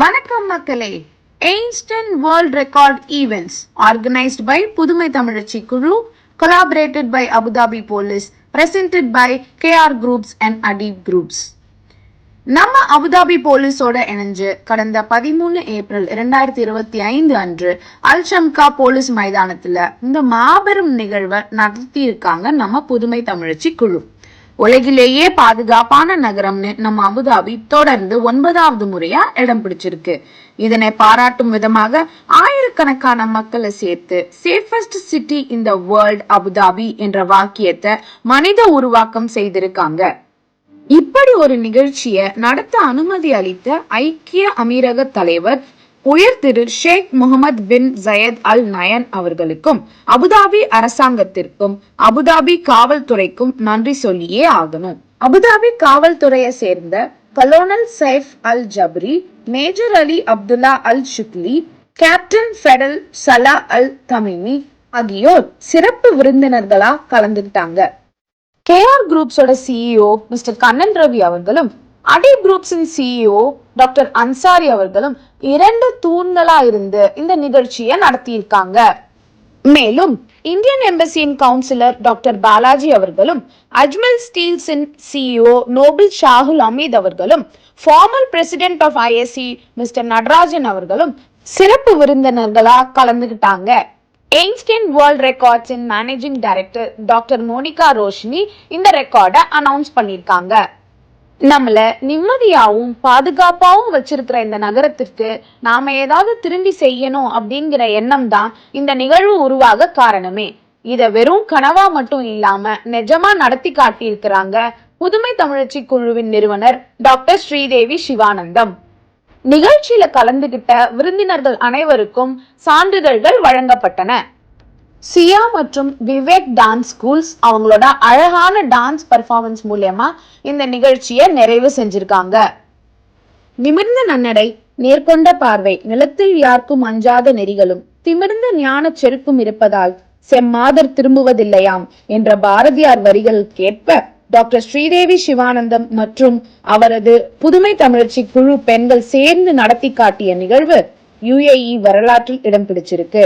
வணக்கம் மக்களே. Einstein World Record Events organized by புதுமை தமிழச்சி குழு, collaborated by Abu Dhabi Police, presented by KR Groups and Adib Groups. நம்ம Abu Dhabi போலீஸோட இணைஞ்சு கடந்த 13 ஏப்ரல் 2025 அன்று அல்ஷம்கா போலீஸ் மைதானத்துல இந்த மாபெரும் நிகழ்வை நடத்தி இருக்காங்க நம்ம புதுமை தமிழச்சி குழு. உலகிலேயே பாதுகாப்பான நகரம்னு நம்ம அபுதாபி தொடர்ந்து 9வது முறையா இடம் பிடிச்சிருக்கு. இதனை பாராட்டும் விதமாக ஆயிரக்கணக்கான மக்களை சேர்த்து safest city in the world Abu Dhabi என்ற வாக்கியத்தை மனித உருவாக்கம் செய்திருக்காங்க. இப்படி ஒரு நிகழ்ச்சியை நடத்த அனுமதி அளித்த ஐக்கிய அமீரக தலைவர் உயர் திரு ஷேக் முகமது பின் ஜயத் அல் நயன் அவர்களுக்கும் அபுதாபி அரசாங்கத்திற்கும் அபுதாபி காவல்துறைக்கும் நன்றி சொல்லியே ஆகணும். அபுதாபி காவல்துறையை சேர்ந்த கலோனல் சைஃப் அல் ஜப்ரி, மேஜர் அலி அப்துல்லா அல் ஷுக்லி, கேப்டன் ஃபெடல் சலா அல் தமிமி ஆகியோர் சிறப்பு விருந்தினர்களா கலந்துட்டாங்க. KR குரூப்ஸோட CEO mister Kannan Ravi அவர்களும் அடிப் குரூப்ஸின் CEO டாக்டர் அன்சாரி அவர்களும் 2 தூண்களா இருந்து இந்த நிகழ்ச்சியை நடத்தியிருக்காங்க. மேலும் இந்தியன் எம்பசியின் கவுன்சிலர் டாக்டர் பாலாஜி அவர்களும் அஜ்மல் ஸ்டீல்ஸின் CEO நோபல் ஷாகுல் அமீத் அவர்களும் former president of ISC mister Natarajan அவர்களும் சிறப்பு விருந்தினர்களா கலந்துகிட்டாங்க. Einstein World Records இன் managing director doctor Monika Roshini இந்த ரெக்கார்டை அனௌன்ஸ் பண்ணியிருக்காங்க. நம்மள நிம்மதியாவும் பாதுகாப்பாவும் வச்சிருக்கிற இந்த நகரத்திற்கு நாம ஏதாவது திரும்பி செய்யணும் அப்படிங்கிற எண்ணம் தான் இந்த நிகழ்வு உருவாக காரணமே. இத வெறும் கனவா மட்டும் இல்லாம நிஜமா நடத்தி காட்டியிருக்கிறாங்க புதுமை தமிழச்சி குழுவின் நிறுவனர் டாக்டர் ஸ்ரீதேவி சிவானந்தம். நிகழ்ச்சியில கலந்துகிட்ட விருந்தினர்கள் அனைவருக்கும் சான்றிதழ்கள் வழங்கப்பட்டன. சியா மற்றும் விவேக் டான்ஸ் ஸ்கூல்ஸ் அவங்களோட அழகான டான்ஸ் பர்ஃபார்மன்ஸ் மூலமா இந்த நிகழ்ச்சியை நிறைவு செஞ்சிருக்காங்க. நிமிர்ந்த நன்னடை, நேர்கொண்ட பார்வை, நிலத்தில் யாருக்கும் அஞ்சாத நெறிகளும், திமிர்ந்த ஞான செருக்கும் இருப்பதால் செம்மாதர் திரும்புவதில்லையாம் என்ற பாரதியார் வரிகளுக்கேற்ப டாக்டர் ஸ்ரீதேவி சிவானந்தம் மற்றும் அவரது புதுமை தமிழச்சி குழு பெண்கள் சேர்ந்து நடத்தி காட்டிய நிகழ்வு UAE வரலாற்றில் இடம் பிடிச்சிருக்கு.